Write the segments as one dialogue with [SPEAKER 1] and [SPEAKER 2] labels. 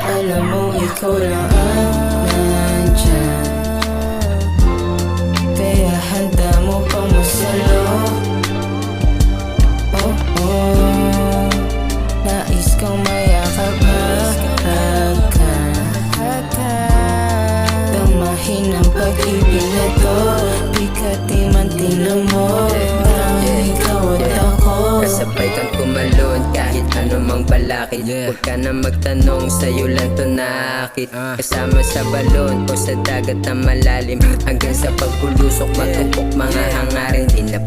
[SPEAKER 1] Alam mo ikaw lang ang nandyan, kaya handa mo pang masalo. Oh, oh, nais kong mayakap ka, damahin ang pag-ibig na to. Di ka timan mo, parang ikaw at ako.
[SPEAKER 2] Kasabay kang kumalon kahit anumang balakid. Huwag ka na magtanong, sa'yo lang to nakakit. Kasama sa balon o sa dagat na malalim, hanggang sa pagpulusok matupok mga hangarin. Di na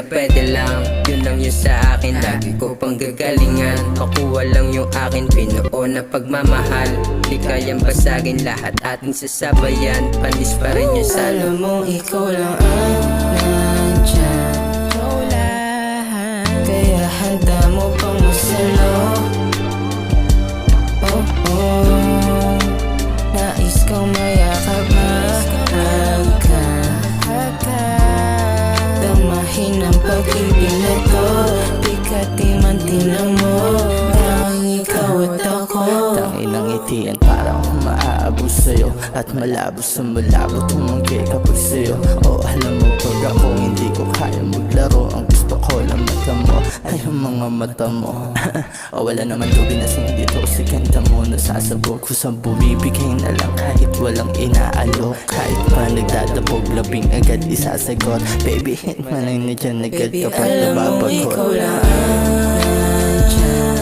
[SPEAKER 2] pwede lang, yun lang yun sa akin. Lagi ko pang gagalingan, makuha lang yung akin. Binuo na pagmamahal, di kayang basagin. Lahat ating sasabayan, panis pa rin yung salo.
[SPEAKER 1] Alam mo ikaw lang ang nandyan, kaya handa mo pang masalo. Oh, oh, nais kong mayakap ka, damahin ang pag-ibig na to. Di ka timan mo, parang ikaw at ako.
[SPEAKER 3] Tanginang ngitian parang maaabos sa'yo, at malabo sa malabo tumanggi kapag sa'yo. O alam mo pag ako hindi ko kaya maglaro, ang gusto ko lang mata mo ay ang mga mata mo. O wala naman lubi na sing dito sa ganda mo, nasasabog ko sa bumibigay na lang kahit walang inaalok. Kahit pa nagdadabog labing agad isasagot. Baby hit man lang na dyan agad kapag
[SPEAKER 1] Alam mo
[SPEAKER 3] nababagot.
[SPEAKER 1] ikaw lang ang nandyan,